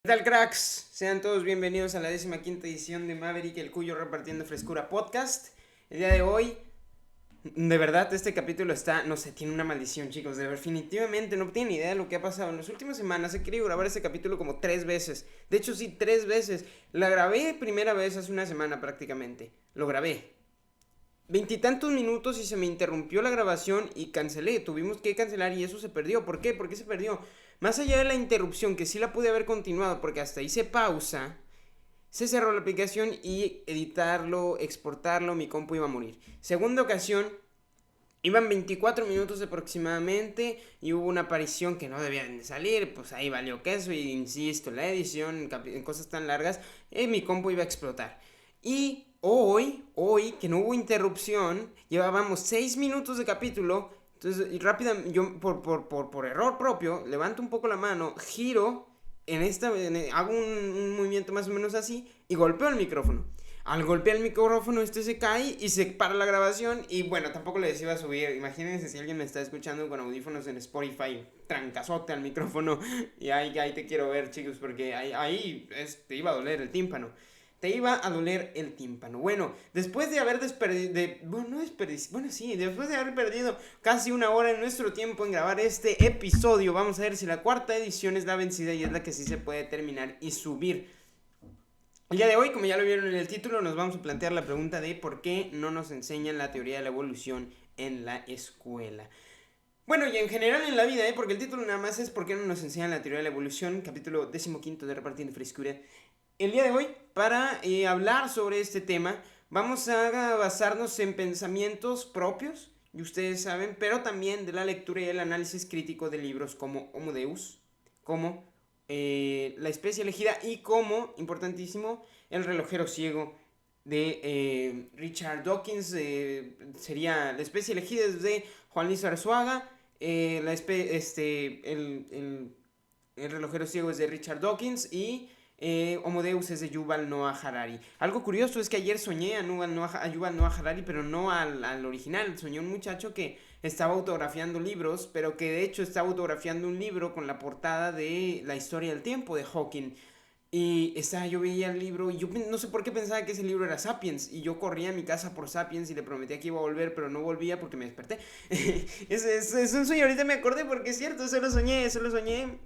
¿Qué tal, cracks? Sean todos bienvenidos a la 15ª edición de Maverick, el Cuyo Repartiendo Frescura Podcast. El día de hoy, de verdad, este capítulo está, no sé, tiene una maldición, chicos. Definitivamente no tienen idea de lo que ha pasado. En las últimas semanas he querido grabar este capítulo como 3 veces. De hecho, sí, 3 veces. La grabé primera vez hace una semana prácticamente. Lo grabé. Veintitantos minutos y se me interrumpió la grabación y cancelé. Tuvimos que cancelar y eso se perdió. ¿Por qué? ¿Por qué se perdió? Más allá de la interrupción, que sí la pude haber continuado porque hasta hice pausa, se cerró la aplicación y editarlo, exportarlo, mi compu iba a morir. Segunda ocasión, iban 24 minutos aproximadamente y hubo una aparición que no debían de salir, pues ahí valió queso y insisto, la edición en cosas tan largas, mi compu iba a explotar. Y hoy, que no hubo interrupción, llevábamos 6 minutos de capítulo, entonces rápida, yo por error propio, levanto un poco la mano, giro, hago un movimiento más o menos así y golpeo el micrófono. Al golpear el micrófono, este se cae y se para la grabación. Y bueno, tampoco les iba a subir. Imagínense si alguien me está escuchando con audífonos en Spotify, trancazote al micrófono. Y ahí te quiero ver, chicos, porque te iba a doler el tímpano. Te iba a doler el tímpano. Bueno, después de haber después de haber perdido casi una hora en nuestro tiempo en grabar este episodio, vamos a ver si la cuarta edición es la vencida y es la que sí se puede terminar y subir. El día de hoy, como ya lo vieron en el título, nos vamos a plantear la pregunta de por qué no nos enseñan la teoría de la evolución en la escuela. Bueno, y en general en la vida, porque el título nada más es por qué no nos enseñan la teoría de la evolución, capítulo 15 de Repartiendo Frescura. El día de hoy, para hablar sobre este tema, vamos a basarnos en pensamientos propios, y ustedes saben, pero también de la lectura y el análisis crítico de libros como Homo Deus, como La especie elegida y como, importantísimo, El relojero ciego de Richard Dawkins. Sería La especie elegida es de Juan Luis Arzuaga. El relojero ciego es de Richard Dawkins y Homo Deus es de Yuval Noah Harari. Algo curioso es que ayer soñé a Yuval Noah Harari, pero no al original. Soñé un muchacho que estaba autografiando libros, pero que de hecho estaba autografiando un libro con la portada de La historia del tiempo de Hawking. Y yo veía el libro y yo no sé por qué pensaba que ese libro era Sapiens. Y yo corría a mi casa por Sapiens y le prometía que iba a volver, pero no volvía porque me desperté. es un sueño, ahorita me acordé porque es cierto, eso lo soñé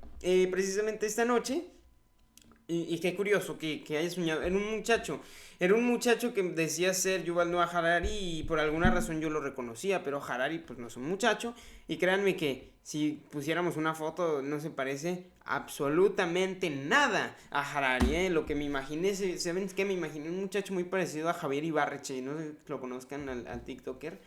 precisamente esta noche. Y qué curioso que haya soñado. Era un muchacho que decía ser Yuval Noah Harari y por alguna razón yo lo reconocía, pero Harari pues no es un muchacho. Y créanme que si pusiéramos una foto no se parece absolutamente nada a Harari, ¿eh? Lo que me imaginé, ¿saben qué? Me imaginé un muchacho muy parecido a Javier Ibarreche, no sé si lo conozcan al TikToker.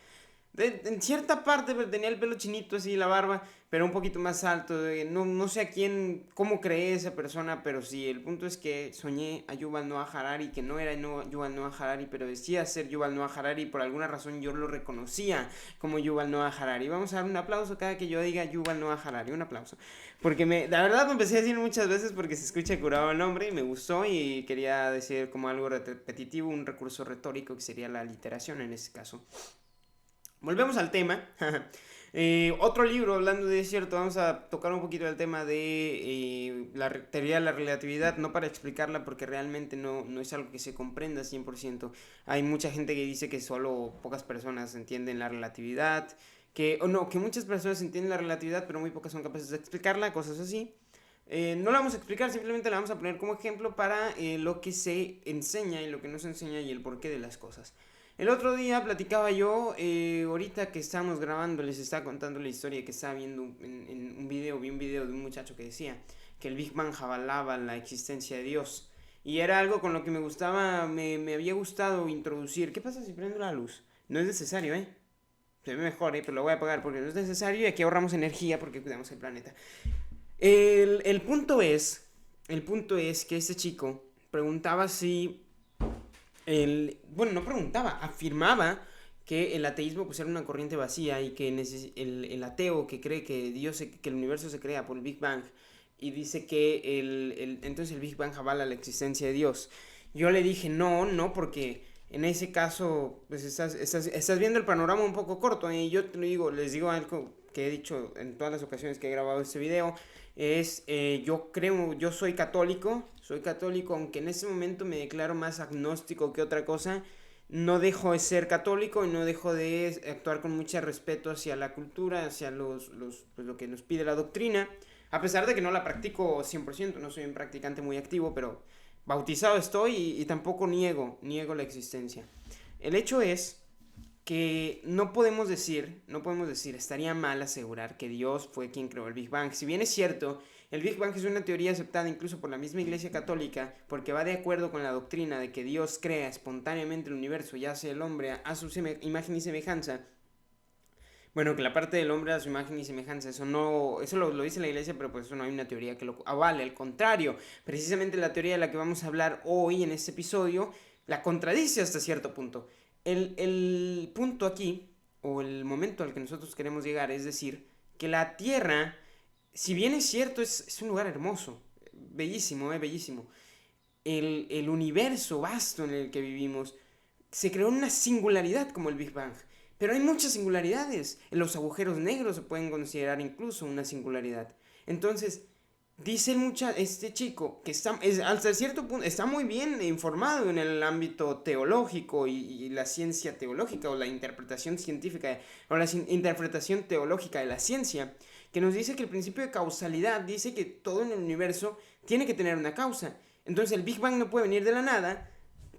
En cierta parte tenía el pelo chinito así, la barba, pero un poquito más alto. No sé a quién, cómo creé esa persona, pero sí, el punto es que soñé a Yuval Noah Harari, que no era Yuval Noah Harari, pero decía ser Yuval Noah Harari, y por alguna razón yo lo reconocía como Yuval Noah Harari. Vamos a dar un aplauso cada que yo diga Yuval Noah Harari, un aplauso. Porque la verdad me empecé a decir muchas veces porque se escucha curado el nombre y me gustó y quería decir como algo repetitivo, un recurso retórico que sería la literación en este caso. Volvemos al tema. Otro libro, hablando de cierto, vamos a tocar un poquito el tema de la teoría de la relatividad, no para explicarla porque realmente no es algo que se comprenda 100%. Hay mucha gente que dice que solo pocas personas entienden la relatividad, que muchas personas entienden la relatividad, pero muy pocas son capaces de explicarla, cosas así. No la vamos a explicar, simplemente la vamos a poner como ejemplo para lo que se enseña y lo que no se enseña y el porqué de las cosas. El otro día platicaba yo, ahorita que estábamos grabando, les estaba contando la historia que estaba viendo en un video, vi un video de un muchacho que decía que el Big Bang avalaba la existencia de Dios. Y era algo con lo que me había gustado introducir. ¿Qué pasa si prendo la luz? No es necesario, ¿eh? Se ve mejor, pero lo voy a apagar porque no es necesario y aquí ahorramos energía porque cuidamos el planeta. El punto es que este chico preguntaba si bueno, no preguntaba, afirmaba que el ateísmo pues era una corriente vacía y que el ateo que cree que que el universo se crea por el Big Bang y dice que entonces el Big Bang avala la existencia de Dios. Yo le dije no, porque en ese caso pues estás viendo el panorama un poco corto y yo les digo algo que he dicho en todas las ocasiones que he grabado este video. yo soy católico, aunque en este momento me declaro más agnóstico que otra cosa. No dejo de ser católico y no dejo de actuar con mucho respeto hacia la cultura, hacia pues, lo que nos pide la doctrina, a pesar de que no la practico 100%, no soy un practicante muy activo, pero bautizado estoy y tampoco niego la existencia. El hecho es que no podemos decir, estaría mal asegurar que Dios fue quien creó el Big Bang. Si bien es cierto, el Big Bang es una teoría aceptada incluso por la misma Iglesia Católica, porque va de acuerdo con la doctrina de que Dios crea espontáneamente el universo y hace el hombre a su imagen y semejanza. Bueno, que la parte del hombre a su imagen y semejanza, eso lo dice la Iglesia, pero pues eso no hay una teoría que lo avale. Al contrario, precisamente la teoría de la que vamos a hablar hoy en este episodio la contradice hasta cierto punto. El punto aquí, o el momento al que nosotros queremos llegar, es decir, que la Tierra, si bien es cierto, es un lugar hermoso, bellísimo, bellísimo. El universo vasto en el que vivimos se creó una singularidad como el Big Bang. Pero hay muchas singularidades. Los agujeros negros se pueden considerar incluso una singularidad. Entonces, dice este chico que hasta cierto punto está muy bien informado en el ámbito teológico y la ciencia teológica o la interpretación científica o la interpretación teológica de la ciencia, que nos dice que el principio de causalidad dice que todo en el universo tiene que tener una causa. Entonces el Big Bang no puede venir de la nada.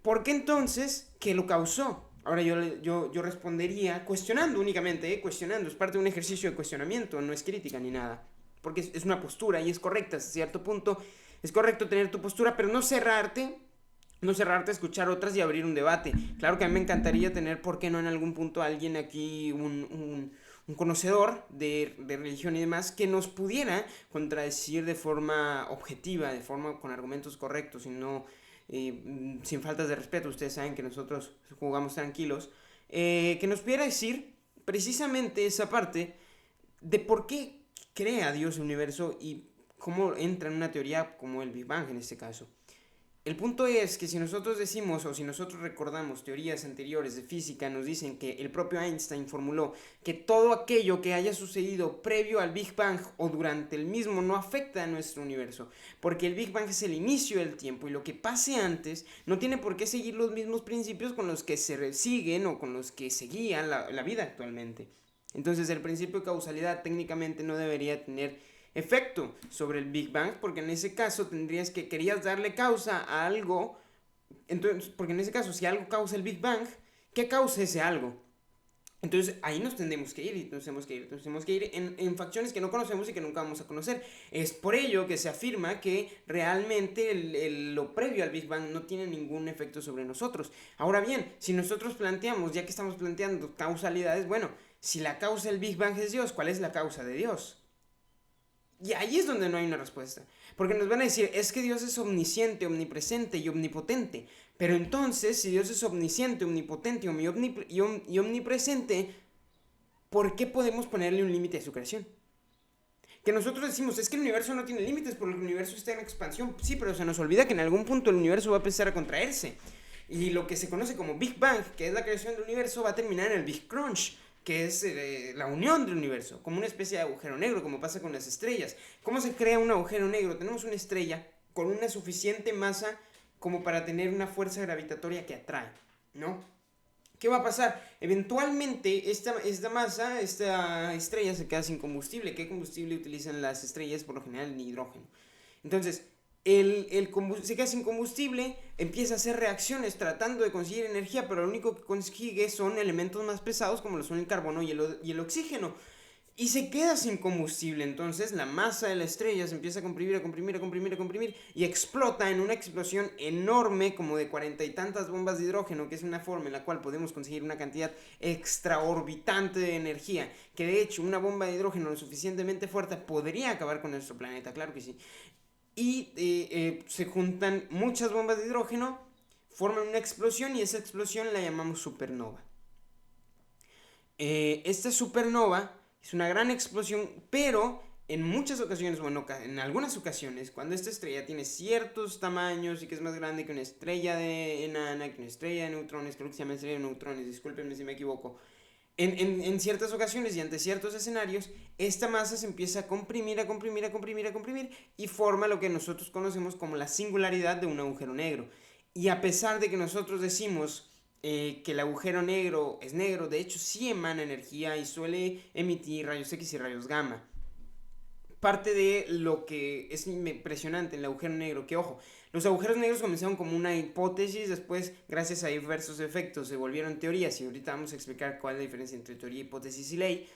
¿Por qué entonces qué lo causó? Ahora yo respondería cuestionando únicamente, cuestionando, es parte de un ejercicio de cuestionamiento, no es crítica ni nada, porque es una postura y es correcta hasta cierto punto, es correcto tener tu postura, pero no cerrarte a escuchar otras y abrir un debate. Claro que a mí me encantaría tener, ¿por qué no en algún punto alguien aquí, un conocedor de religión y demás, que nos pudiera contradecir de forma objetiva, de forma con argumentos correctos y no sin faltas de respeto? Ustedes saben que nosotros jugamos tranquilos, que nos pudiera decir precisamente esa parte de por qué crea Dios el universo y cómo entra en una teoría como el Big Bang en este caso. El punto es que si nosotros decimos o si nosotros recordamos teorías anteriores de física, nos dicen que el propio Einstein formuló que todo aquello que haya sucedido previo al Big Bang o durante el mismo no afecta a nuestro universo, porque el Big Bang es el inicio del tiempo y lo que pase antes no tiene por qué seguir los mismos principios con los que se siguen o con los que se guía la vida actualmente. Entonces el principio de causalidad técnicamente no debería tener efecto sobre el Big Bang, porque en ese caso querías darle causa a algo, entonces, porque en ese caso si algo causa el Big Bang, ¿qué causa ese algo? Entonces ahí nos tendremos que ir y nos tenemos que ir en facciones que no conocemos y que nunca vamos a conocer. Es por ello que se afirma que realmente lo previo al Big Bang no tiene ningún efecto sobre nosotros. Ahora bien, si nosotros planteamos, ya que estamos planteando causalidades, bueno, si la causa del Big Bang es Dios, ¿cuál es la causa de Dios? Y ahí es donde no hay una respuesta. Porque nos van a decir, es que Dios es omnisciente, omnipresente y omnipotente. Pero entonces, si Dios es omnisciente, omnipotente y omnipresente, ¿por qué podemos ponerle un límite a su creación? Que nosotros decimos, es que el universo no tiene límites porque el universo está en expansión. Sí, pero se nos olvida que en algún punto el universo va a empezar a contraerse. Y lo que se conoce como Big Bang, que es la creación del universo, va a terminar en el Big Crunch, que es la unión del universo, como una especie de agujero negro, como pasa con las estrellas. ¿Cómo se crea un agujero negro? Tenemos una estrella con una suficiente masa como para tener una fuerza gravitatoria que atrae, ¿no? ¿Qué va a pasar? Eventualmente esta masa, esta estrella se queda sin combustible. ¿Qué combustible utilizan las estrellas? Por lo general el hidrógeno. Entonces, se queda sin combustible, empieza a hacer reacciones tratando de conseguir energía, pero lo único que consigue son elementos más pesados como lo son el carbono y el oxígeno. Y se queda sin combustible. Entonces la masa de la estrella se empieza a comprimir, a comprimir, a comprimir, a comprimir y explota en una explosión enorme como de 40 y tantas bombas de hidrógeno, que es una forma en la cual podemos conseguir una cantidad extraorbitante de energía, que de hecho una bomba de hidrógeno lo suficientemente fuerte podría acabar con nuestro planeta, claro que sí. Y se juntan muchas bombas de hidrógeno, forman una explosión y esa explosión la llamamos supernova. Esta supernova es una gran explosión, pero en muchas ocasiones, bueno, en algunas ocasiones, cuando esta estrella tiene ciertos tamaños y que es más grande que una estrella enana, que una estrella de neutrones, creo que se llama estrella de neutrones, discúlpenme si me equivoco, En ciertas ocasiones y ante ciertos escenarios, esta masa se empieza a comprimir, a comprimir, a comprimir, a comprimir y forma lo que nosotros conocemos como la singularidad de un agujero negro. Y a pesar de que nosotros decimos que el agujero negro es negro, de hecho sí emana energía y suele emitir rayos X y rayos gamma. Parte de lo que es impresionante en el agujero negro, que ojo, los agujeros negros comenzaron como una hipótesis, después gracias a diversos efectos se volvieron teorías y ahorita vamos a explicar cuál es la diferencia entre teoría, hipótesis y ley.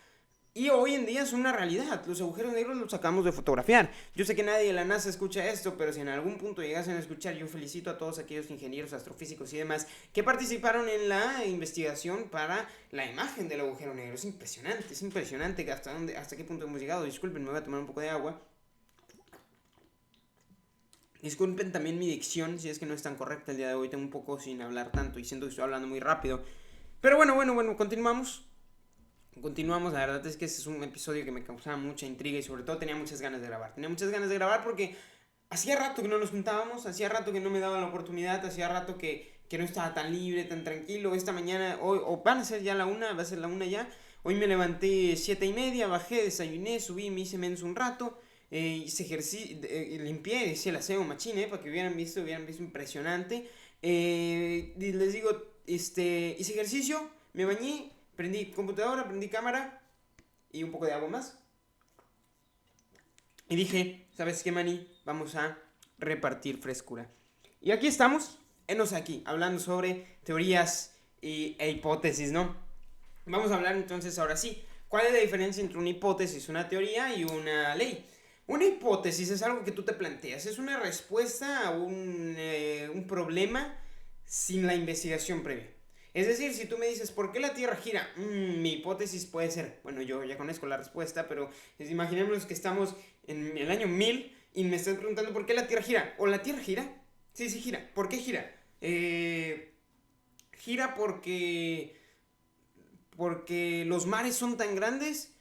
Y hoy en día es una realidad. Los agujeros negros los sacamos de fotografiar. Yo sé que nadie de la NASA escucha esto, pero si en algún punto llegasen a escuchar, yo felicito a todos aquellos ingenieros astrofísicos y demás que participaron en la investigación para la imagen del agujero negro. Es impresionante hasta qué punto hemos llegado. Disculpen, me voy a tomar un poco de agua. Disculpen también mi dicción, si es que no es tan correcta el día de hoy. Tengo un poco sin hablar tanto y siento que estoy hablando muy rápido. Pero bueno, continuamos. Continuamos, la verdad es que este es un episodio que me causaba mucha intriga y sobre todo tenía muchas ganas de grabar. Tenía muchas ganas de grabar porque hacía rato que no nos juntábamos, hacía rato que no me daba la oportunidad, hacía rato que no estaba tan libre, tan tranquilo. Esta mañana, hoy, o van a ser ya la una, va a ser la una ya. Hoy me levanté 7:30, bajé, desayuné, subí, me hice menos un rato. Hice ejercicio, limpié, hice el aseo machine, para que hubieran visto impresionante. Y les digo, hice ejercicio, me bañé, prendí computadora, prendí cámara y un poco de agua más. Y dije, ¿sabes qué, maní? Vamos a repartir frescura. Y aquí estamos, enos aquí, hablando sobre teorías e hipótesis, ¿no? Vamos a hablar entonces ahora sí. ¿Cuál es la diferencia entre una hipótesis, una teoría y una ley? Una hipótesis es algo que tú te planteas, es una respuesta a un problema sin la investigación previa. Es decir, si tú me dices, ¿por qué la Tierra gira? Mi hipótesis puede ser, bueno, yo ya conozco la respuesta, pero imaginémonos que estamos en el año 1000 y me estás preguntando por qué la Tierra gira. ¿O la Tierra gira? Sí, sí gira. ¿Por qué gira? Gira porque los mares son tan grandes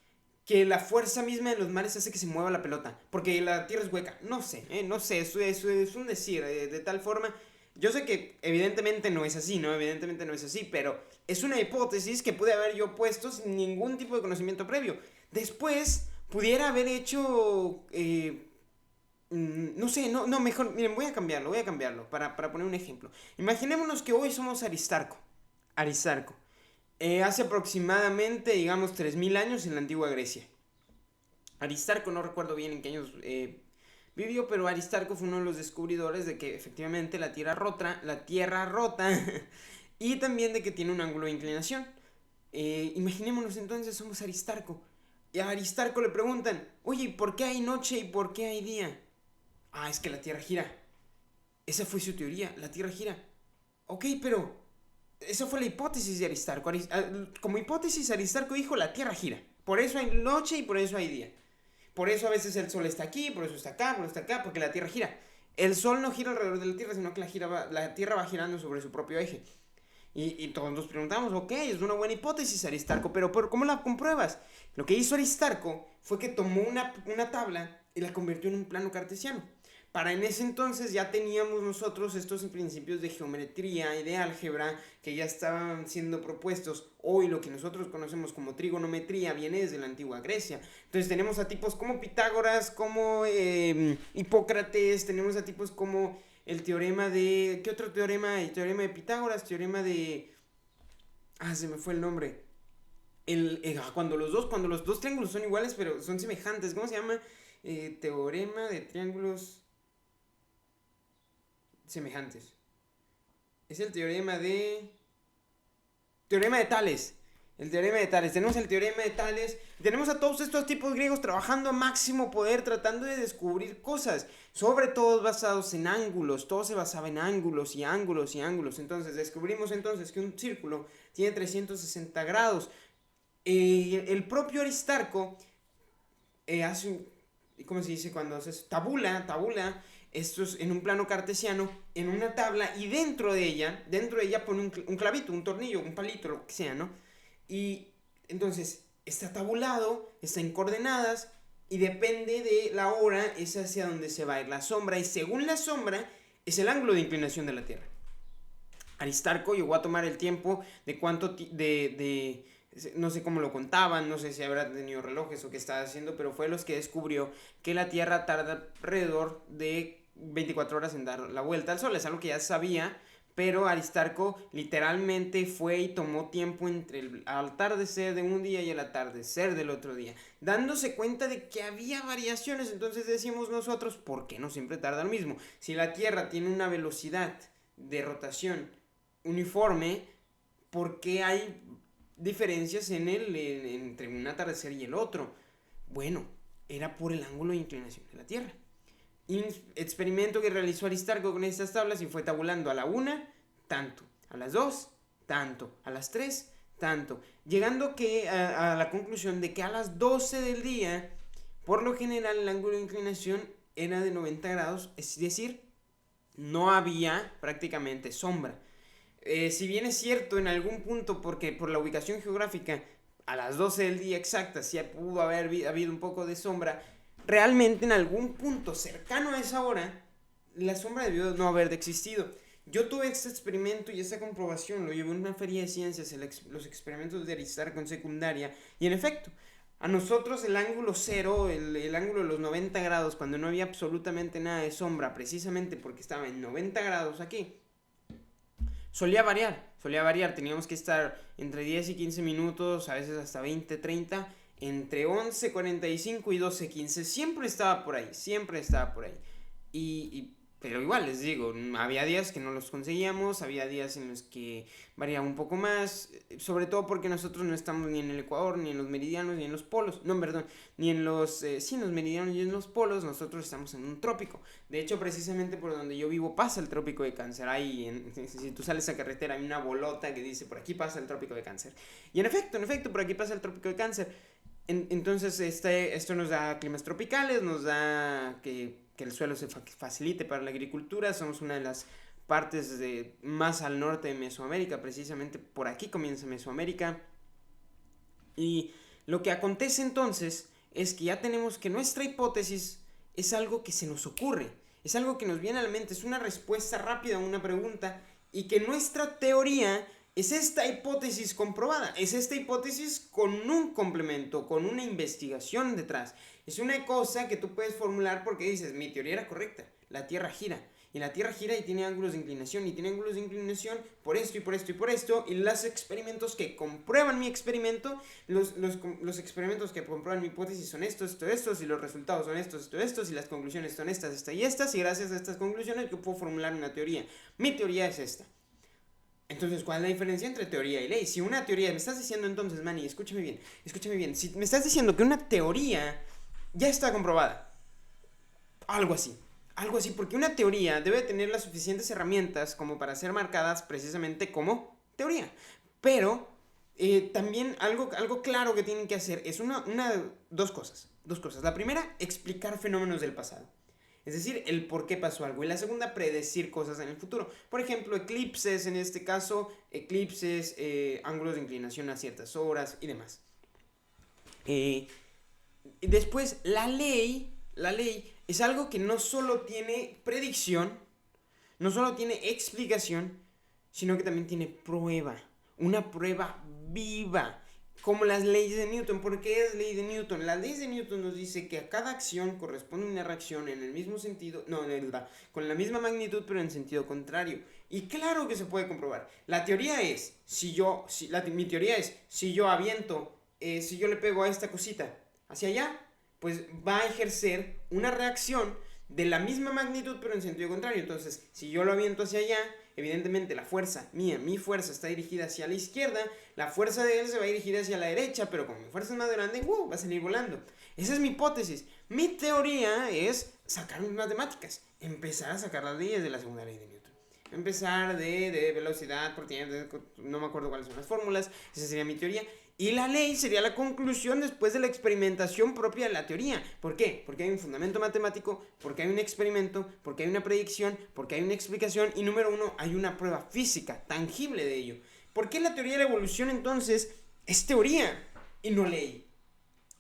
que la fuerza misma de los mares hace que se mueva la pelota. Porque la Tierra es hueca. No sé, no sé, eso es un decir. De tal forma, yo sé que evidentemente no es así, ¿no? Evidentemente no es así, pero es una hipótesis que pude haber yo puesto sin ningún tipo de conocimiento previo. Después, pudiera haber hecho... no sé, no, mejor, miren, voy a cambiarlo para poner un ejemplo. Imaginémonos que hoy somos Aristarco. Aristarco. Hace aproximadamente, digamos, 3000 años en la antigua Grecia. Aristarco, no recuerdo bien en qué años vivió, pero Aristarco fue uno de los descubridores de que efectivamente la Tierra rota y también de que tiene un ángulo de inclinación. Imaginémonos entonces, somos Aristarco. Y a Aristarco le preguntan, oye, ¿por qué hay noche y por qué hay día? Ah, es que la Tierra gira. Esa fue su teoría, la Tierra gira. Ok, pero esa fue la hipótesis de Aristarco. Como hipótesis, Aristarco dijo la Tierra gira. Por eso hay noche y por eso hay día. Por eso a veces el Sol está aquí, por eso está acá, por eso está acá, porque la Tierra gira. El Sol no gira alrededor de la Tierra, sino que la Tierra va girando sobre su propio eje. Y todos nos preguntamos, ok, es una buena hipótesis, Aristarco, pero ¿cómo la compruebas? Lo que hizo Aristarco fue que tomó una tabla y la convirtió en un plano cartesiano. Para en ese entonces ya teníamos nosotros estos principios de geometría y de álgebra que ya estaban siendo propuestos. Hoy lo que nosotros conocemos como trigonometría viene desde la antigua Grecia. Entonces tenemos a tipos como Pitágoras, como Hipócrates, tenemos a tipos como el teorema de... ¿Qué otro teorema? El teorema de Pitágoras, teorema de... se me fue el nombre. Cuando los dos triángulos son iguales pero son semejantes, ¿cómo se llama? Teorema de triángulos semejantes. Es el teorema de... Teorema de Tales. El teorema de Tales. Tenemos el teorema de Tales. Tenemos a todos estos tipos griegos trabajando a máximo poder, tratando de descubrir cosas. Sobre todo basados en ángulos. Todo se basaba en ángulos y ángulos y ángulos. Entonces descubrimos entonces que un círculo tiene 360 grados. El propio Aristarco hace un... ¿Cómo se dice cuando haces? Tabula esto es en un plano cartesiano, en una tabla, y dentro de ella pone un clavito, un tornillo, un palito, lo que sea, ¿no? Y entonces está tabulado, está en coordenadas, y depende de la hora, es hacia donde se va a ir la sombra, y según la sombra, es el ángulo de inclinación de la Tierra. Aristarco llegó a tomar el tiempo de No sé cómo lo contaban, no sé si habrá tenido relojes o qué estaba haciendo, pero fue los que descubrió que la Tierra tarda alrededor de 24 horas en dar la vuelta al Sol. Es algo que ya sabía, pero Aristarco literalmente fue y tomó tiempo entre el atardecer de un día y el atardecer del otro día, dándose cuenta de que había variaciones. Entonces decimos nosotros, ¿por qué no siempre tarda lo mismo? Si la Tierra tiene una velocidad de rotación uniforme, ¿por qué hay diferencias entre un atardecer y el otro? Bueno, era por el ángulo de inclinación de la Tierra. Un experimento que realizó Aristarco con estas tablas y fue tabulando a la 1, tanto, a las 2, tanto, a las 3, tanto, llegando a la conclusión de que a las 12 del día, por lo general el ángulo de inclinación era de 90 grados, es decir, no había prácticamente sombra. Si bien es cierto en algún punto, porque por la ubicación geográfica, a las 12 del día exacta sí pudo haber habido un poco de sombra, realmente en algún punto cercano a esa hora, la sombra debió no haber existido. Yo tuve este experimento y esta comprobación, lo llevé a una feria de ciencias, los experimentos de Aristarco en secundaria, y en efecto, a nosotros el ángulo cero, el ángulo de los 90 grados, cuando no había absolutamente nada de sombra, precisamente porque estaba en 90 grados aquí, solía variar, teníamos que estar entre 10 y 15 minutos, a veces hasta 20, 30, entre 11:45 y 12:15, siempre estaba por ahí. Pero igual les digo, había días que no los conseguíamos, había días en los que variaba un poco más, sobre todo porque nosotros no estamos ni en el Ecuador, ni en los meridianos, ni en los polos, no, perdón, ni en sí, en los meridianos y en los polos, nosotros estamos en un trópico. De hecho, precisamente por donde yo vivo pasa el trópico de Cáncer, si tú sales a carretera hay una bolota que dice, por aquí pasa el trópico de Cáncer. Y en efecto, por aquí pasa el trópico de Cáncer. Entonces, esto nos da climas tropicales, nos da que el suelo se facilite para la agricultura. Somos una de las partes más al norte de Mesoamérica, precisamente por aquí comienza Mesoamérica. Y lo que acontece entonces es que ya tenemos que nuestra hipótesis es algo que se nos ocurre, es algo que nos viene a la mente, es una respuesta rápida a una pregunta, y que nuestra teoría es esta hipótesis comprobada, es esta hipótesis con un complemento, con una investigación detrás. Es una cosa que tú puedes formular porque dices, mi teoría era correcta, la Tierra gira. Y la Tierra gira y tiene ángulos de inclinación, y tiene ángulos de inclinación por esto y por esto y por esto. Y los experimentos que comprueban mi experimento, los experimentos que comprueban mi hipótesis son estos, y los resultados son estos, y las conclusiones son estas y estas. Y gracias a estas conclusiones yo puedo formular una teoría. Mi teoría es esta. Entonces, ¿cuál es la diferencia entre teoría y ley? Si una teoría, me estás diciendo entonces, Manny, escúchame bien, si me estás diciendo que una teoría ya está comprobada, algo así, porque una teoría debe tener las suficientes herramientas como para ser marcadas precisamente como teoría. Pero también algo claro que tienen que hacer es dos cosas. La primera, explicar fenómenos del pasado. Es decir, el por qué pasó algo. Y la segunda, predecir cosas en el futuro. Por ejemplo, eclipses, en este caso, ángulos de inclinación a ciertas horas y demás. Después, la ley es algo que no solo tiene predicción, no solo tiene explicación, sino que también tiene prueba. Una prueba viva. Como las leyes de Newton. ¿Por qué es ley de Newton? La ley de Newton nos dice que a cada acción corresponde una reacción en el mismo sentido, con la misma magnitud pero en sentido contrario. Y claro que se puede comprobar. La teoría es, mi teoría es, si yo aviento, si yo le pego a esta cosita hacia allá, pues va a ejercer una reacción de la misma magnitud pero en sentido contrario. Entonces, si yo lo aviento hacia allá, evidentemente la fuerza mi fuerza está dirigida hacia la izquierda, la fuerza de él se va a dirigir hacia la derecha, pero como mi fuerza es más grande, va a salir volando. Esa es mi hipótesis. Mi teoría es sacar mis matemáticas, empezar a sacar las leyes de la segunda ley de Newton. Empezar de velocidad por tiempo, no me acuerdo cuáles son las fórmulas, esa sería mi teoría. Y la ley sería la conclusión después de la experimentación propia de la teoría. ¿Por qué? Porque hay un fundamento matemático, porque hay un experimento, porque hay una predicción, porque hay una explicación y número 1, hay una prueba física, tangible de ello. ¿Por qué la teoría de la evolución entonces es teoría y no ley?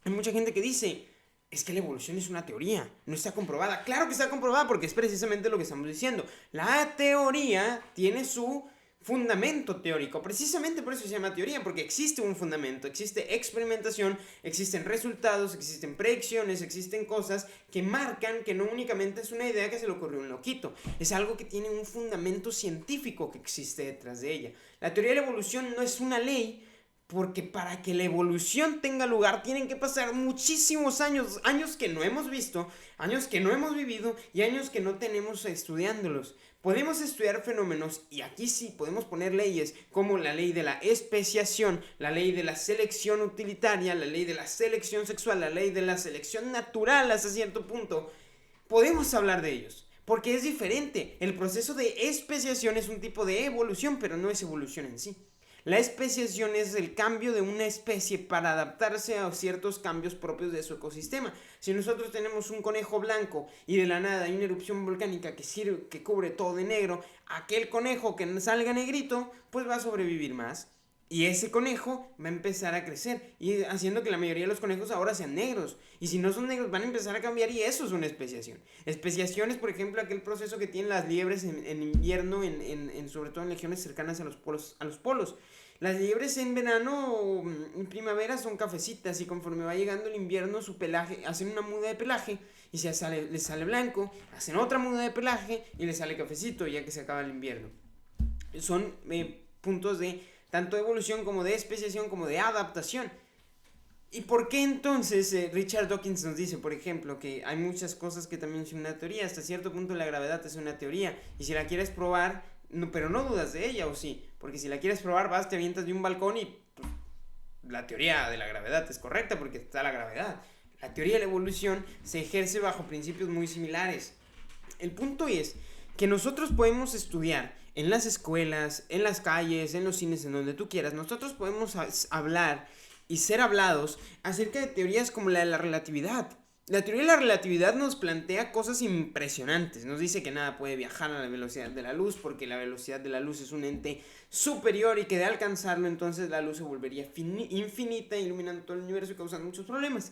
Hay mucha gente que dice, es que la evolución es una teoría, no está comprobada. Claro que está comprobada porque es precisamente lo que estamos diciendo. La teoría tiene su fundamento teórico. Precisamente por eso se llama teoría, porque existe un fundamento, existe experimentación, existen resultados, existen predicciones, existen cosas que marcan que no únicamente es una idea que se le ocurrió a un loquito, es algo que tiene un fundamento científico que existe detrás de ella. La teoría de la evolución no es una ley, porque para que la evolución tenga lugar tienen que pasar muchísimos años, años que no hemos visto, años que no hemos vivido y años que no tenemos estudiándolos. Podemos estudiar fenómenos y aquí sí podemos poner leyes como la ley de la especiación, la ley de la selección utilitaria, la ley de la selección sexual, la ley de la selección natural hasta cierto punto. Podemos hablar de ellos, porque es diferente. El proceso de especiación es un tipo de evolución, pero no es evolución en sí. La especiación es el cambio de una especie para adaptarse a ciertos cambios propios de su ecosistema. Si nosotros tenemos un conejo blanco y de la nada hay una erupción volcánica que cubre todo de negro, aquel conejo que salga negrito, pues va a sobrevivir más. Y ese conejo va a empezar a crecer, y haciendo que la mayoría de los conejos ahora sean negros. Y si no son negros, van a empezar a cambiar, y eso es una especiación. Especiación es, por ejemplo, aquel proceso que tienen las liebres en invierno, sobre todo en regiones cercanas a los polos. Las liebres en verano, en primavera, son cafecitas, y conforme va llegando el invierno, su pelaje, hacen una muda de pelaje y les sale blanco, hacen otra muda de pelaje y les sale cafecito ya que se acaba el invierno. Son puntos de tanto de evolución como de especiación como de adaptación. ¿Y por qué entonces Richard Dawkins nos dice, por ejemplo, que hay muchas cosas que también son una teoría? Hasta cierto punto la gravedad es una teoría, y si la quieres probar, no, pero no dudas de ella, ¿o sí? Porque si la quieres probar, vas, te avientas de un balcón y pues, la teoría de la gravedad es correcta porque está la gravedad. La teoría de la evolución se ejerce bajo principios muy similares. El punto es que nosotros podemos estudiar en las escuelas, en las calles, en los cines, en donde tú quieras. Nosotros podemos hablar y ser hablados acerca de teorías como la de la relatividad. La teoría de la relatividad nos plantea cosas impresionantes. Nos dice que nada puede viajar a la velocidad de la luz, porque la velocidad de la luz es un ente superior y que de alcanzarlo entonces la luz se volvería infinita, iluminando todo el universo y causando muchos problemas.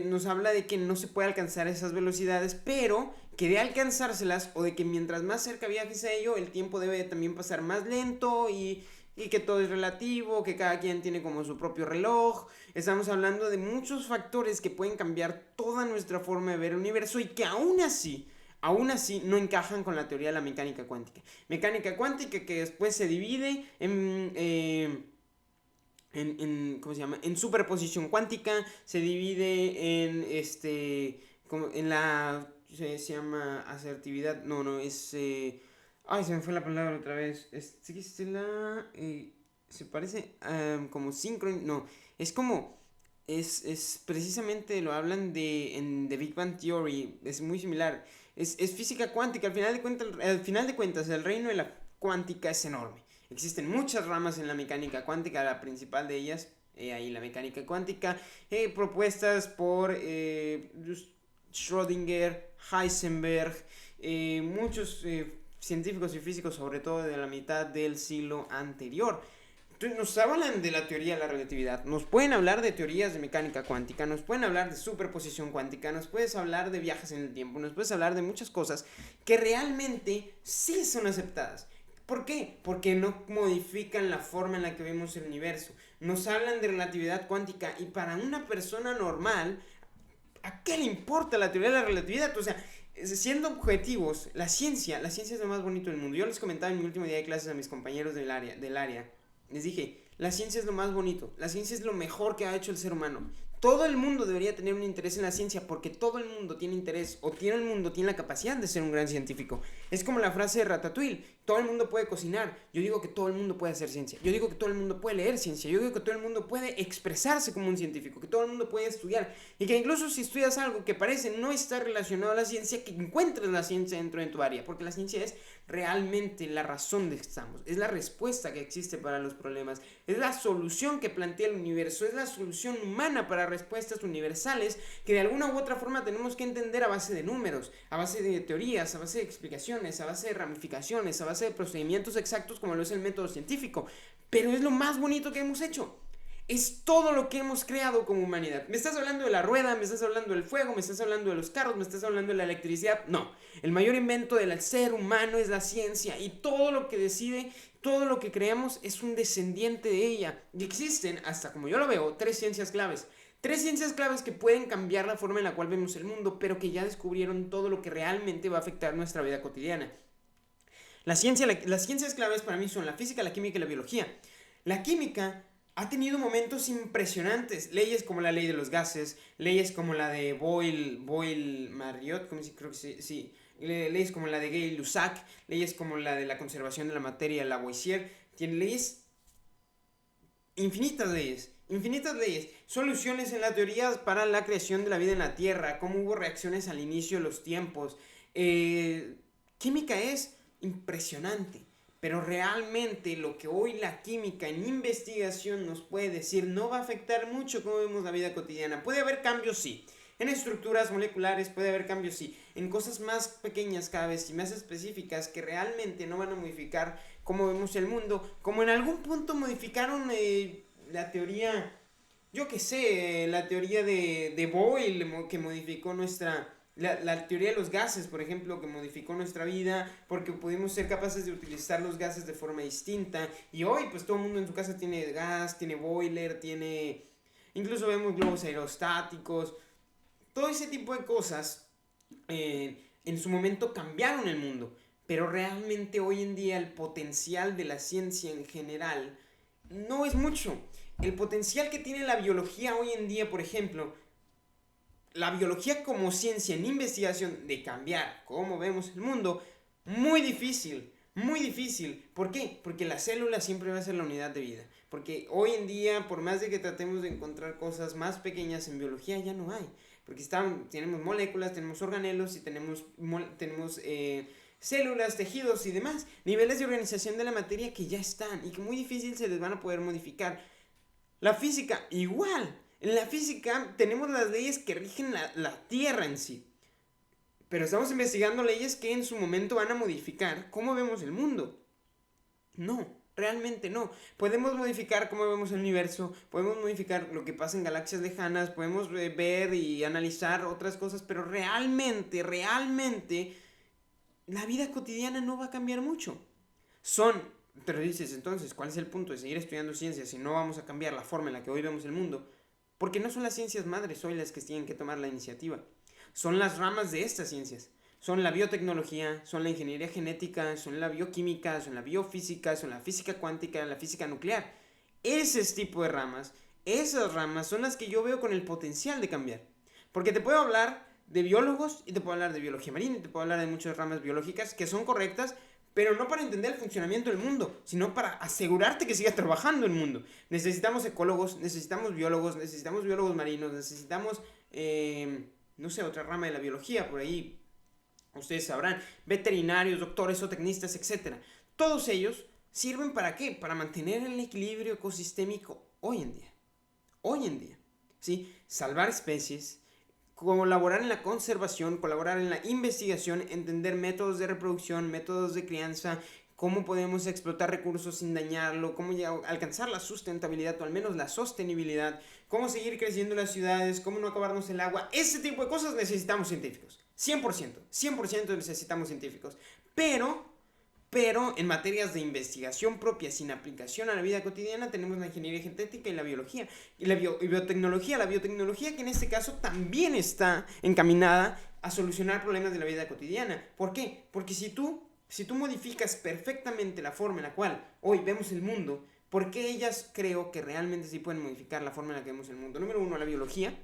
Nos habla de que no se puede alcanzar esas velocidades, pero que de alcanzárselas, o de que mientras más cerca viajes a ello, el tiempo debe también pasar más lento, y que todo es relativo, que cada quien tiene como su propio reloj. Estamos hablando de muchos factores que pueden cambiar toda nuestra forma de ver el universo, y que aún así no encajan con la teoría de la mecánica cuántica. Mecánica cuántica que después se divide ¿cómo se llama? En superposición cuántica, se divide en la, se llama asertividad, no, ay, se me fue la palabra otra vez, se parece como síncrono, no, es como, es precisamente, lo hablan en The Big Bang Theory, es muy similar, es física cuántica. Al final de cuentas, el reino de la cuántica es enorme. Existen muchas ramas en la mecánica cuántica, la principal de ellas, ahí la mecánica cuántica, propuestas por Schrödinger, Heisenberg, muchos científicos y físicos, sobre todo de la mitad del siglo anterior. Entonces nos hablan de la teoría de la relatividad, nos pueden hablar de teorías de mecánica cuántica, nos pueden hablar de superposición cuántica, nos puedes hablar de viajes en el tiempo, nos puedes hablar de muchas cosas que realmente sí son aceptadas. ¿Por qué? Porque no modifican la forma en la que vemos el universo. Nos hablan de relatividad cuántica, y para una persona normal, ¿a qué le importa la teoría de la relatividad? O sea, siendo objetivos, la ciencia es lo más bonito del mundo. Yo les comentaba en mi último día de clases a mis compañeros del área, les dije, la ciencia es lo más bonito, la ciencia es lo mejor que ha hecho el ser humano. Todo el mundo debería tener un interés en la ciencia, porque todo el mundo tiene interés, o tiene la capacidad de ser un gran científico. Es como la frase de Ratatouille: todo el mundo puede cocinar. Yo digo que todo el mundo puede hacer ciencia. Yo digo que todo el mundo puede leer ciencia. Yo digo que todo el mundo puede expresarse como un científico, que todo el mundo puede estudiar, y que incluso si estudias algo que parece no estar relacionado a la ciencia, que encuentres la ciencia dentro de tu área, porque la ciencia es realmente la razón de que estamos, es la respuesta que existe para los problemas, es la solución que plantea el universo, es la solución humana para respuestas universales que de alguna u otra forma tenemos que entender a base de números, a base de teorías, a base de explicaciones, a base de ramificaciones, a base de procedimientos exactos, como lo es el método científico. Pero es lo más bonito que hemos hecho. es todo lo que hemos creado como humanidad. Me estás hablando de la rueda, me estás hablando del fuego, me estás hablando de los carros, me estás hablando de la electricidad. No, el mayor invento del ser humano es la ciencia y todo lo que decide, todo lo que creamos es un descendiente de ella. Y existen, hasta como yo lo veo, tres ciencias claves. Tres ciencias claves que pueden cambiar la forma en la cual vemos el mundo, pero que ya descubrieron todo lo que realmente va a afectar nuestra vida cotidiana. Las ciencias claves para mí son la física, la química y la biología. La química ha tenido momentos impresionantes. Leyes como la ley de los gases, leyes como la de Boyle-Marriott, creo que sí, leyes como la de Gay-Lussac, leyes como la de la conservación de la materia, Lavoisier, tienen leyes, infinitas leyes, soluciones en la teoría para la creación de la vida en la Tierra, cómo hubo reacciones al inicio de los tiempos. Química es impresionante. Pero realmente lo que hoy la química en investigación nos puede decir no va a afectar mucho cómo vemos la vida cotidiana. Puede haber cambios, sí. En estructuras moleculares puede haber cambios, sí. En cosas más pequeñas cada vez y más específicas que realmente no van a modificar cómo vemos el mundo. Como en algún punto modificaron la teoría, yo qué sé, la teoría de Boyle que modificó la teoría de los gases, por ejemplo, que modificó nuestra vida porque pudimos ser capaces de utilizar los gases de forma distinta. Y hoy, pues todo el mundo en su casa tiene gas, tiene boiler, incluso vemos globos aerostáticos. Todo ese tipo de cosas en su momento cambiaron el mundo. Pero realmente hoy en día el potencial de la ciencia en general no es mucho. El potencial que tiene la biología hoy en día, por ejemplo, la biología como ciencia en investigación de cambiar cómo vemos el mundo, muy difícil, muy difícil. ¿Por qué? Porque la célula siempre va a ser la unidad de vida. Porque hoy en día, por más de que tratemos de encontrar cosas más pequeñas en biología, ya no hay. Porque tenemos moléculas, tenemos organelos y tenemos células, tejidos y demás. Niveles de organización de la materia que ya están y que muy difícil se les van a poder modificar. La física, igual. En la física tenemos las leyes que rigen la Tierra en sí. Pero estamos investigando leyes que en su momento van a modificar cómo vemos el mundo. No, realmente no. Podemos modificar cómo vemos el universo, podemos modificar lo que pasa en galaxias lejanas, podemos ver y analizar otras cosas, pero realmente, la vida cotidiana no va a cambiar mucho. Pero dices, entonces, ¿cuál es el punto de seguir estudiando ciencias si no vamos a cambiar la forma en la que hoy vemos el mundo? Porque no son las ciencias madres hoy las que tienen que tomar la iniciativa. Son las ramas de estas ciencias. Son la biotecnología, son la ingeniería genética, son la bioquímica, son la biofísica, son la física cuántica, la física nuclear. Ese tipo de ramas, esas ramas son las que yo veo con el potencial de cambiar. Porque te puedo hablar de biólogos y te puedo hablar de biología marina y te puedo hablar de muchas ramas biológicas que son correctas, pero no para entender el funcionamiento del mundo, sino para asegurarte que siga trabajando el mundo. Necesitamos ecólogos, necesitamos biólogos marinos, necesitamos, no sé, otra rama de la biología, por ahí, ustedes sabrán, veterinarios, doctores, zootecnistas, etc. Todos ellos sirven para ¿qué? Para mantener el equilibrio ecosistémico hoy en día. Hoy en día, ¿sí? Salvar especies, colaborar en la conservación, colaborar en la investigación, entender métodos de reproducción, métodos de crianza, cómo podemos explotar recursos sin dañarlo, cómo alcanzar la sustentabilidad o al menos la sostenibilidad, cómo seguir creciendo las ciudades, cómo no acabarnos el agua. Ese tipo de cosas necesitamos científicos. 100% necesitamos científicos. Pero en materias de investigación propia sin aplicación a la vida cotidiana tenemos la ingeniería genética y la biología y la biotecnología. La biotecnología que en este caso también está encaminada a solucionar problemas de la vida cotidiana. ¿Por qué? Porque si tú modificas perfectamente la forma en la cual hoy vemos el mundo, ¿por qué ellas creo que realmente sí pueden modificar la forma en la que vemos el mundo? Número uno, la biotecnología,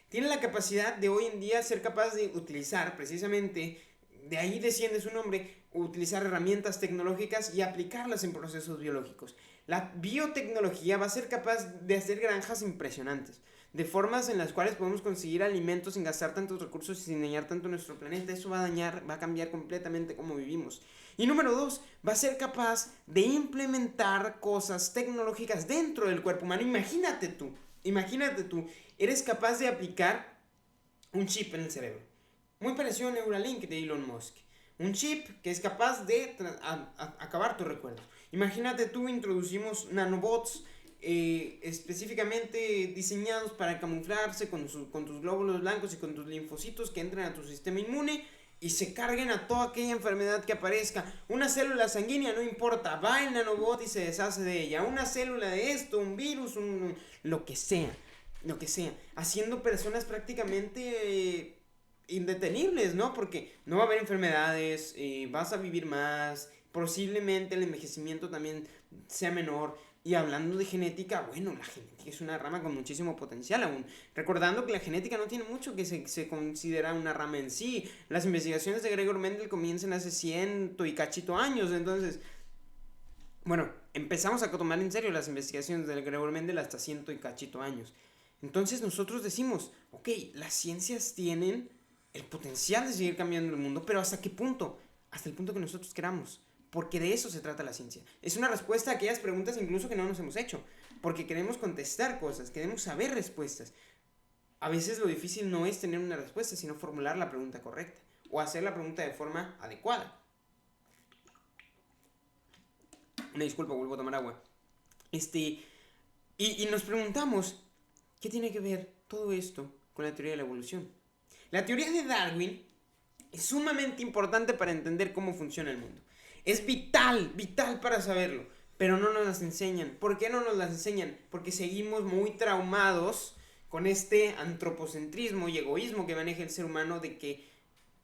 tiene la capacidad de hoy en día ser capaz de utilizar precisamente, de ahí desciende su nombre, utilizar herramientas tecnológicas y aplicarlas en procesos biológicos. La biotecnología va a ser capaz de hacer granjas impresionantes, de formas en las cuales podemos conseguir alimentos sin gastar tantos recursos y sin dañar tanto nuestro planeta. Eso va a cambiar completamente cómo vivimos. Y número dos, va a ser capaz de implementar cosas tecnológicas dentro del cuerpo humano. Imagínate tú, eres capaz de aplicar un chip en el cerebro. Muy parecido a Neuralink de Elon Musk. Un chip que es capaz de acabar tus recuerdos. Imagínate tú, introducimos nanobots específicamente diseñados para camuflarse con tus glóbulos blancos y con tus linfocitos que entran a tu sistema inmune y se carguen a toda aquella enfermedad que aparezca. Una célula sanguínea, no importa, va el nanobot y se deshace de ella. Una célula de esto, un virus, lo que sea. Lo que sea. Haciendo personas prácticamente indetenibles, ¿no? Porque no va a haber enfermedades, vas a vivir más, posiblemente el envejecimiento también sea menor. Y hablando de genética, bueno, la genética es una rama con muchísimo potencial aún. Recordando que la genética no tiene mucho que se considera una rama en sí. Las investigaciones de Gregor Mendel comienzan hace ciento y cachito años. Entonces, bueno, empezamos a tomar en serio las investigaciones de Gregor Mendel hasta ciento y cachito años. Entonces nosotros decimos, ok, las ciencias tienen el potencial de seguir cambiando el mundo, pero ¿hasta qué punto? Hasta el punto que nosotros queramos. Porque de eso se trata la ciencia. Es una respuesta a aquellas preguntas incluso que no nos hemos hecho. Porque queremos contestar cosas, queremos saber respuestas. A veces lo difícil no es tener una respuesta, sino formular la pregunta correcta. O hacer la pregunta de forma adecuada. Una disculpa, vuelvo a tomar agua. Y nos preguntamos, ¿qué tiene que ver todo esto con la teoría de la evolución? La teoría de Darwin es sumamente importante para entender cómo funciona el mundo. Es vital para saberlo, pero no nos las enseñan. ¿Por qué no nos las enseñan? Porque seguimos muy traumados con este antropocentrismo y egoísmo que maneja el ser humano de que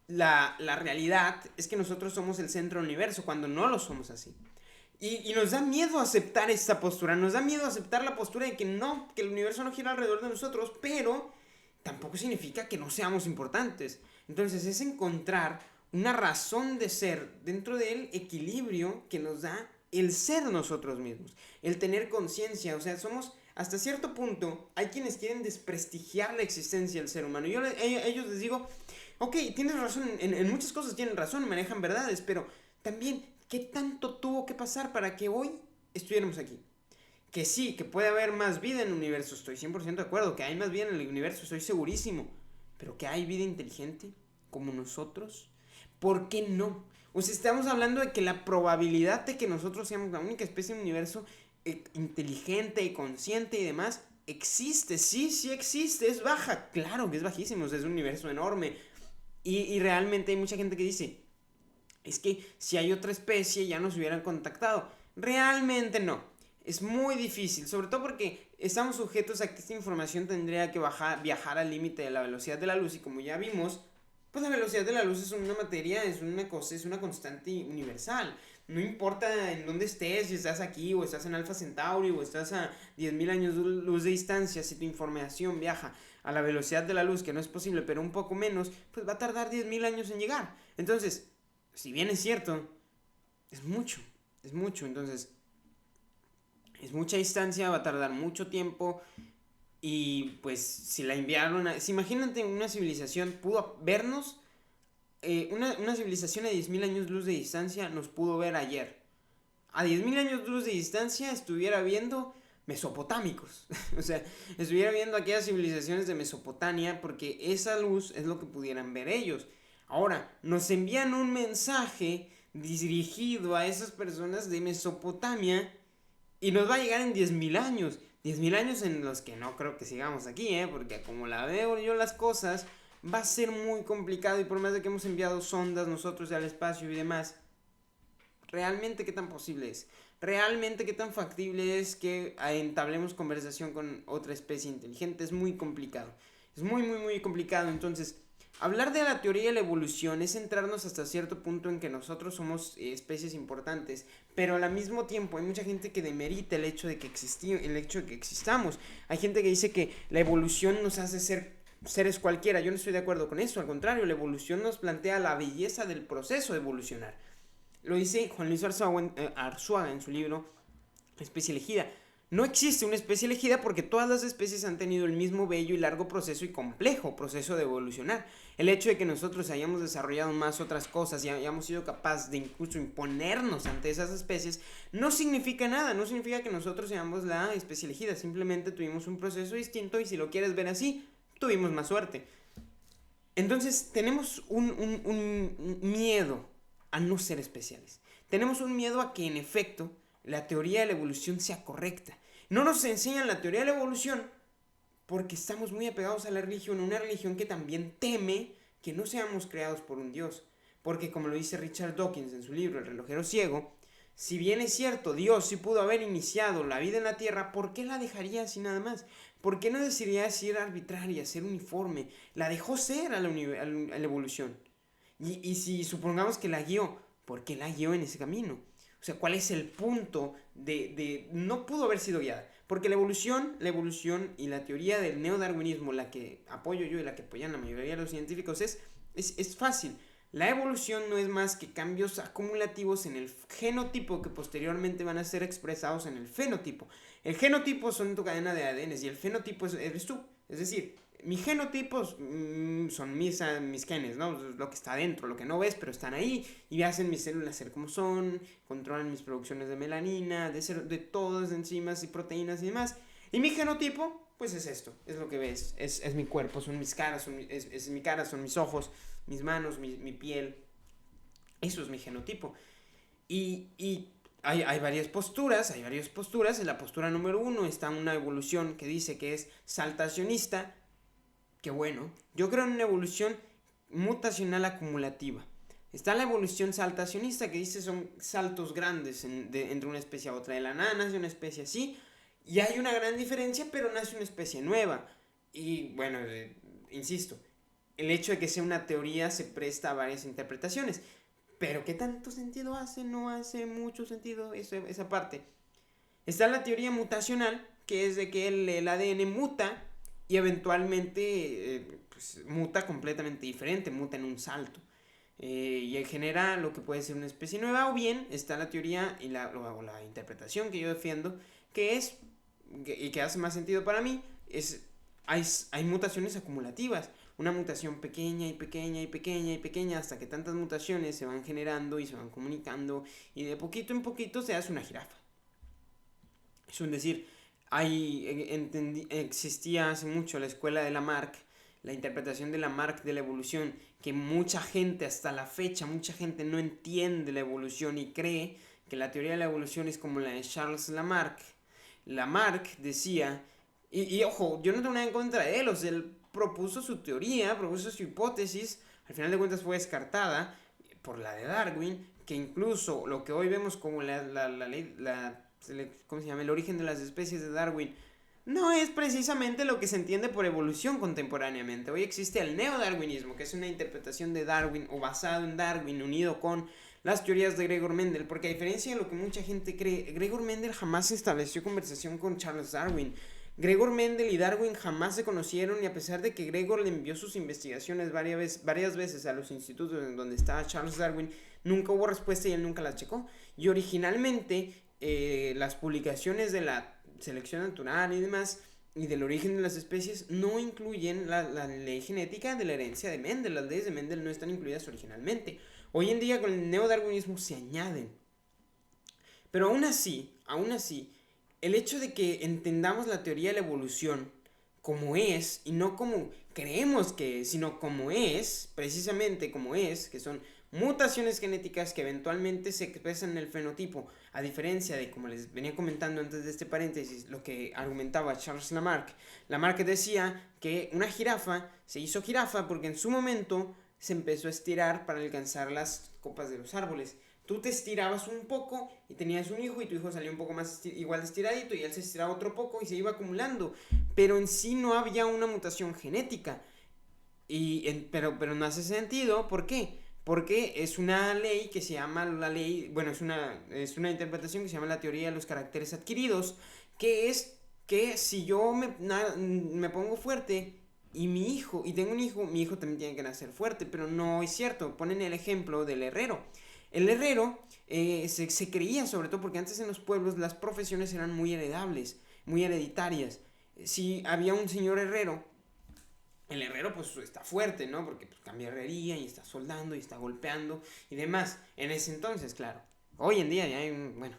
la realidad es que nosotros somos el centro del universo, cuando no lo somos así. Y nos da miedo aceptar esta postura, nos da miedo aceptar la postura de que no, que el universo no gira alrededor de nosotros, pero tampoco significa que no seamos importantes. Entonces es encontrar una razón de ser dentro del equilibrio que nos da el ser nosotros mismos, el tener conciencia. O sea, somos, hasta cierto punto, hay quienes quieren desprestigiar la existencia del ser humano. Yo a ellos les digo, ok, tienes razón, en muchas cosas tienen razón, manejan verdades, pero también, ¿qué tanto tuvo que pasar para que hoy estuviéramos aquí? Que sí, que puede haber más vida en el universo, estoy 100% de acuerdo, que hay más vida en el universo, estoy segurísimo, pero que hay vida inteligente como nosotros, ¿por qué no? O sea, estamos hablando de que la probabilidad de que nosotros seamos la única especie en el universo inteligente y consciente y demás, existe, sí existe, es baja, claro que es bajísimo, o sea, es un universo enorme. Y realmente hay mucha gente que dice, es que si hay otra especie ya nos hubieran contactado. Realmente no. Es muy difícil, sobre todo porque estamos sujetos a que esta información tendría que viajar al límite de la velocidad de la luz y como ya vimos, pues la velocidad de la luz es una materia, es una cosa, es una constante universal. No importa en dónde estés, si estás aquí o estás en Alpha Centauri o estás a 10.000 años luz de distancia, si tu información viaja a la velocidad de la luz, que no es posible, pero un poco menos, pues va a tardar 10.000 años en llegar. Entonces, si bien es cierto, es mucho, entonces es mucha distancia, va a tardar mucho tiempo y pues si la enviaron si imagínate una civilización pudo vernos, una civilización a 10.000 años luz de distancia nos pudo ver ayer. A 10.000 años luz de distancia estuviera viendo mesopotámicos. O sea, estuviera viendo aquellas civilizaciones de Mesopotamia porque esa luz es lo que pudieran ver ellos. Ahora, nos envían un mensaje dirigido a esas personas de Mesopotamia y nos va a llegar en 10.000 años. 10.000 años en los que no creo que sigamos aquí, porque como la veo yo las cosas, va a ser muy complicado y por más de que hemos enviado sondas nosotros al espacio y demás, ¿realmente qué tan posible es? ¿Realmente qué tan factible es que entablemos conversación con otra especie inteligente? Es muy complicado. Es muy complicado. Entonces, hablar de la teoría de la evolución es centrarnos hasta cierto punto en que nosotros somos especies importantes, pero al mismo tiempo hay mucha gente que demerita el hecho de que existamos. Hay gente que dice que la evolución nos hace ser seres cualquiera. Yo no estoy de acuerdo con eso. Al contrario, la evolución nos plantea la belleza del proceso de evolucionar. Lo dice Juan Luis Arzuaga en su libro La especie elegida. No existe una especie elegida porque todas las especies han tenido el mismo bello y largo proceso y complejo proceso de evolucionar. El hecho de que nosotros hayamos desarrollado más otras cosas y hayamos sido capaces de incluso imponernos ante esas especies no significa nada, no significa que nosotros seamos la especie elegida, simplemente tuvimos un proceso distinto y si lo quieres ver así, tuvimos más suerte. Entonces tenemos un miedo a no ser especiales. Tenemos un miedo a que en efecto la teoría de la evolución sea correcta. No nos enseñan la teoría de la evolución porque estamos muy apegados a la religión, una religión que también teme que no seamos creados por un Dios. Porque como lo dice Richard Dawkins en su libro El relojero ciego, si bien es cierto, Dios sí pudo haber iniciado la vida en la Tierra, ¿por qué la dejaría así nada más? ¿Por qué no decidiría ser arbitraria, ser uniforme? La dejó ser a la evolución. Y si supongamos que la guió, ¿por qué la guió en ese camino? O sea, ¿cuál es el punto de no pudo haber sido guiada? Porque la evolución y la teoría del neodarwinismo, la que apoyo yo y la que apoyan la mayoría de los científicos, es fácil. La evolución no es más que cambios acumulativos en el genotipo que posteriormente van a ser expresados en el fenotipo. El genotipo son tu cadena de ADN y el fenotipo eres tú. Es decir, mis genotipos son mis genes, ¿no? Lo que está adentro, lo que no ves, pero están ahí y hacen mis células ser como son, controlan mis producciones de melanina, de todas las enzimas y proteínas y demás. Y mi genotipo, pues es esto, es lo que ves, es mi cuerpo, son mis caras, es mi cara, son mis ojos, mis manos, mi piel. Eso es mi genotipo. Y hay varias posturas, En la postura número 1 está una evolución que dice que es saltacionista, que bueno, yo creo en una evolución mutacional acumulativa. Está la evolución saltacionista que dice son saltos grandes entre una especie a otra. De la nada nace una especie así y hay una gran diferencia, pero nace una especie nueva. Y bueno, insisto, el hecho de que sea una teoría se presta a varias interpretaciones. Pero ¿qué tanto sentido hace? No hace mucho sentido esa parte. Está la teoría mutacional, que es de que el ADN muta y eventualmente pues, muta completamente diferente, muta en un salto. Y genera lo que puede ser una especie nueva, o bien está la teoría y la interpretación que yo defiendo, que es, y que hace más sentido para mí, hay mutaciones acumulativas. Una mutación pequeña y pequeña y pequeña y pequeña hasta que tantas mutaciones se van generando y se van comunicando y de poquito en poquito se hace una jirafa. Es un decir, existía hace mucho la escuela de Lamarck, la interpretación de Lamarck de la evolución, que mucha gente hasta la fecha, mucha gente no entiende la evolución y cree que la teoría de la evolución es como la de Charles Lamarck. Lamarck decía, y ojo, yo no tengo nada en contra de él, o sea, él propuso su teoría, propuso su hipótesis, al final de cuentas fue descartada por la de Darwin, que incluso lo que hoy vemos como la ley, ¿cómo se llama? El origen de las especies de Darwin, no es precisamente lo que se entiende por evolución contemporáneamente. Hoy existe el neodarwinismo, que es una interpretación de Darwin o basado en Darwin unido con las teorías de Gregor Mendel, porque a diferencia de lo que mucha gente cree, Gregor Mendel jamás estableció conversación con Charles Darwin. Gregor Mendel y Darwin jamás se conocieron y a pesar de que Gregor le envió sus investigaciones varias veces a los institutos en donde estaba Charles Darwin, nunca hubo respuesta y él nunca la checó. Y originalmente las publicaciones de la selección natural y demás y del origen de las especies no incluyen la ley genética de la herencia de Mendel. Las leyes de Mendel no están incluidas originalmente. Hoy en día con el neodarwinismo se añaden. Pero aún así, el hecho de que entendamos la teoría de la evolución como es, y no como creemos que es, sino como es, precisamente como es, que son mutaciones genéticas que eventualmente se expresan en el fenotipo, a diferencia de, como les venía comentando antes de este paréntesis, lo que argumentaba Charles Lamarck. Lamarck decía que una jirafa se hizo jirafa porque en su momento se empezó a estirar para alcanzar las copas de los árboles. Tú te estirabas un poco y tenías un hijo y tu hijo salió un poco más igual de estiradito y él se estiraba otro poco y se iba acumulando. Pero en sí no había una mutación genética. Pero no hace sentido. ¿Por qué? Porque es una ley que se llama la ley, bueno, es una interpretación que se llama la teoría de los caracteres adquiridos, que es que si yo me pongo fuerte y tengo un hijo, mi hijo también tiene que nacer fuerte, pero no es cierto. Ponen el ejemplo del herrero. El herrero se creía, sobre todo porque antes en los pueblos las profesiones eran muy heredables, muy hereditarias. Si había un señor herrero, el herrero pues está fuerte, ¿no? Porque pues, cambia herrería y está soldando y está golpeando y demás. En ese entonces, claro. Hoy en día ya hay bueno.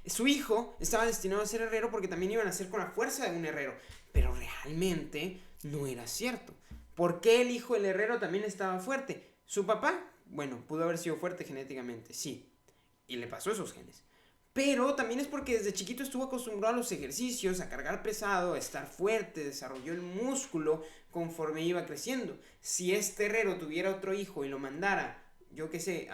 Su hijo estaba destinado a ser herrero porque también iban a ser con la fuerza de un herrero. Pero realmente no era cierto. ¿Por qué el hijo del herrero también estaba fuerte? Su papá bueno, pudo haber sido fuerte genéticamente, sí, y le pasó esos genes. Pero también es porque desde chiquito estuvo acostumbrado a los ejercicios, a cargar pesado, a estar fuerte, desarrolló el músculo conforme iba creciendo. Si este herrero tuviera otro hijo y lo mandara, yo qué sé,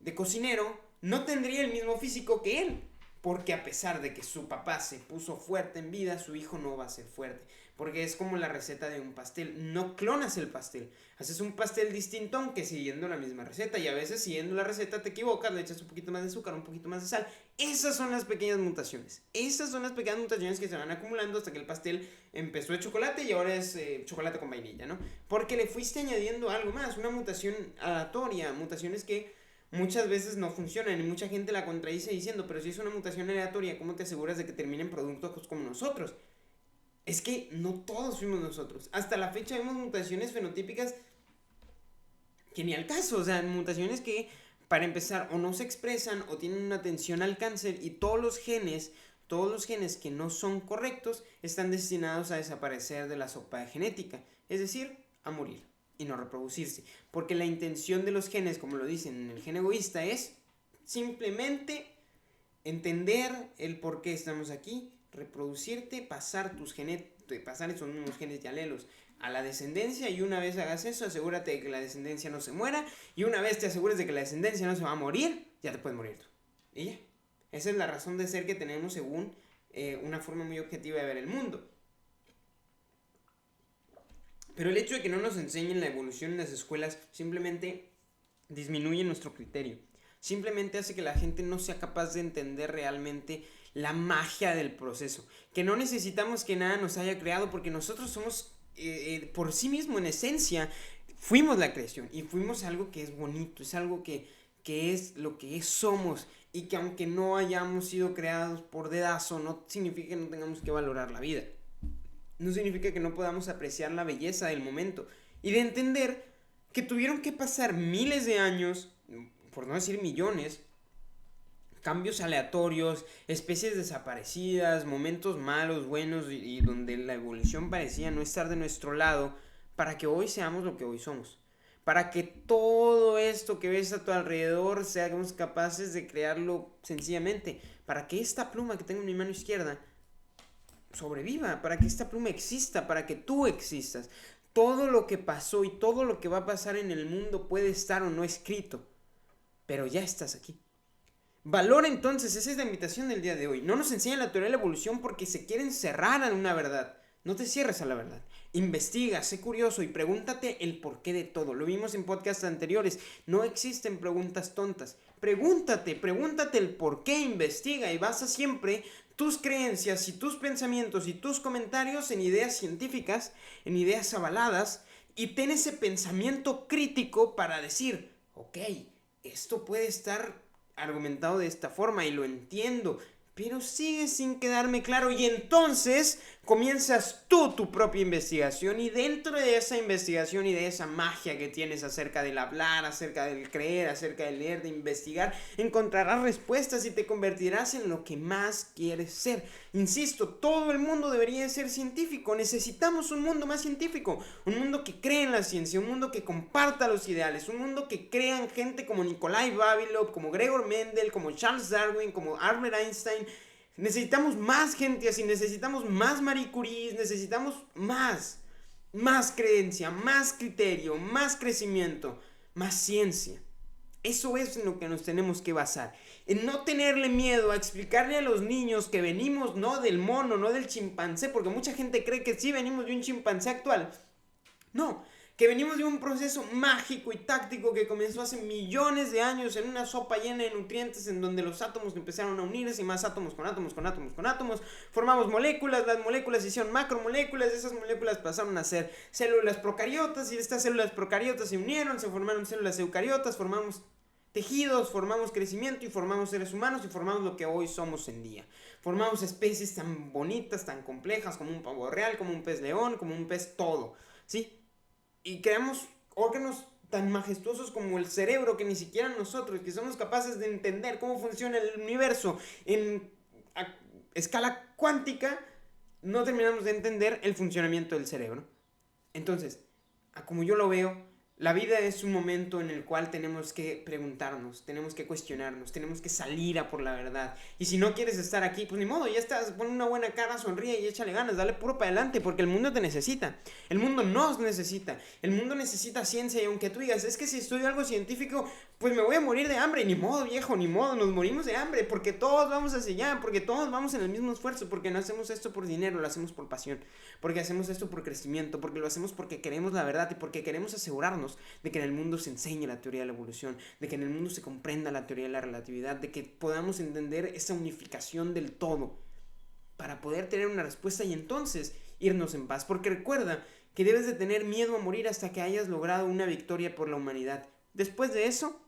de cocinero, no tendría el mismo físico que él. Porque a pesar de que su papá se puso fuerte en vida, su hijo no va a ser fuerte. Porque es como la receta de un pastel. No clonas el pastel. Haces un pastel distinto aunque siguiendo la misma receta. Y a veces siguiendo la receta te equivocas, le echas un poquito más de azúcar, un poquito más de sal. Esas son las pequeñas mutaciones. Esas son las pequeñas mutaciones que se van acumulando hasta que el pastel empezó de chocolate y ahora es chocolate con vainilla, ¿no? Porque le fuiste añadiendo algo más. Una mutación aleatoria. Mutaciones que muchas veces no funcionan y mucha gente la contradice diciendo, pero si es una mutación aleatoria, ¿cómo te aseguras de que terminen productos como nosotros? Es que no todos fuimos nosotros. Hasta la fecha vemos mutaciones fenotípicas que ni al caso, o sea, mutaciones que para empezar o no se expresan o tienen una tensión al cáncer y todos los genes que no son correctos están destinados a desaparecer de la sopa genética, es decir, a morir y no reproducirse. Porque la intención de los genes, como lo dicen en el gen egoísta, es simplemente entender el por qué estamos aquí, reproducirte, pasar pasar esos mismos genes y alelos a la descendencia, y una vez hagas eso, asegúrate de que la descendencia no se muera, y una vez te asegures de que la descendencia no se va a morir, ya te puedes morir tú. Y ya. Esa es la razón de ser que tenemos según una forma muy objetiva de ver el mundo. Pero el hecho de que no nos enseñen la evolución en las escuelas simplemente disminuye nuestro criterio. Simplemente hace que la gente no sea capaz de entender realmente la magia del proceso. Que no necesitamos que nada nos haya creado porque nosotros somos por sí mismo, en esencia, fuimos la creación y fuimos algo que es bonito, es algo que es lo que somos, y que aunque no hayamos sido creados por dedazo, no significa que no tengamos que valorar la vida. No significa que no podamos apreciar la belleza del momento y de entender que tuvieron que pasar miles de años, por no decir millones, cambios aleatorios, especies desaparecidas, momentos malos, buenos y donde la evolución parecía no estar de nuestro lado, para que hoy seamos lo que hoy somos. Para que todo esto que ves a tu alrededor seamos capaces de crearlo sencillamente. Para que esta pluma que tengo en mi mano izquierda sobreviva, para que esta pluma exista, para que tú existas. Todo lo que pasó y todo lo que va a pasar en el mundo puede estar o no escrito, pero ya estás aquí. Valora entonces, esa es la invitación del día de hoy. No nos enseñan la teoría de la evolución porque se quieren cerrar a una verdad. No te cierres a la verdad. Investiga, sé curioso y pregúntate el porqué de todo. Lo vimos en podcasts anteriores. No existen preguntas tontas. Pregúntate el porqué, investiga y basa siempre tus creencias y tus pensamientos y tus comentarios en ideas científicas, en ideas avaladas, y ten ese pensamiento crítico para decir, ok, esto puede estar argumentado de esta forma y lo entiendo, pero sigue sin quedarme claro, y entonces comienzas tú tu propia investigación, y dentro de esa investigación y de esa magia que tienes acerca del hablar, acerca del creer, acerca de leer, de investigar, encontrarás respuestas y te convertirás en lo que más quieres ser. Insisto, todo el mundo debería ser científico. Necesitamos un mundo más científico, un mundo que cree en la ciencia, un mundo que comparta los ideales, un mundo que crea en gente como Nikolai Vavilov, como Gregor Mendel, como Charles Darwin, como Albert Einstein. Necesitamos más gente así, necesitamos más Marie Curie, necesitamos más creencia, más criterio, más crecimiento, más ciencia. Eso es en lo que nos tenemos que basar. En no tenerle miedo a explicarle a los niños que venimos no del mono, no del chimpancé, porque mucha gente cree que sí venimos de un chimpancé actual. No, que venimos de un proceso mágico y táctico que comenzó hace millones de años en una sopa llena de nutrientes en donde los átomos empezaron a unirse y más átomos con átomos con átomos con átomos. Formamos moléculas, las moléculas hicieron macromoléculas, esas moléculas pasaron a ser células procariotas y estas células procariotas se unieron, se formaron células eucariotas, formamos tejidos, formamos crecimiento y formamos seres humanos y formamos lo que hoy somos en día. Formamos especies tan bonitas, tan complejas como un pavo real, como un pez león, como un pez todo, ¿sí? Y creamos órganos tan majestuosos como el cerebro, que ni siquiera nosotros, que somos capaces de entender cómo funciona el universo en escala cuántica, no terminamos de entender el funcionamiento del cerebro. Entonces, como yo lo veo, La vida es un momento en el cual tenemos que preguntarnos, tenemos que cuestionarnos, tenemos que salir a por la verdad. Y si no quieres estar aquí, pues ni modo, ya estás, pon una buena cara, sonríe y échale ganas, dale puro para adelante, porque el mundo te necesita. El mundo nos necesita. El mundo necesita ciencia y aunque tú digas, es que si estudio algo científico, pues me voy a morir de hambre. Ni modo, viejo, ni modo, nos morimos de hambre, porque todos vamos hacia allá, porque todos vamos en el mismo esfuerzo, porque no hacemos esto por dinero, lo hacemos por pasión, porque hacemos esto por crecimiento, porque lo hacemos porque queremos la verdad y porque queremos asegurarnos de que en el mundo se enseñe la teoría de la evolución, de que en el mundo se comprenda la teoría de la relatividad, de que podamos entender esa unificación del todo para poder tener una respuesta y entonces irnos en paz. Porque recuerda que debes de tener miedo a morir hasta que hayas logrado una victoria por la humanidad. Después de eso,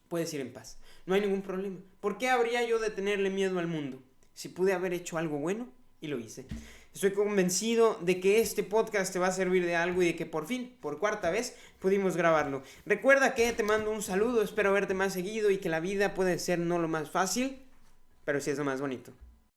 puedes ir en paz. No hay ningún problema. ¿Por qué habría yo de tenerle miedo al mundo? Si pude haber hecho algo bueno y lo hice. Estoy convencido de que este podcast te va a servir de algo y de que por fin, por cuarta vez, pudimos grabarlo. Recuerda que te mando un saludo, espero verte más seguido y que la vida puede ser no lo más fácil, pero sí es lo más bonito.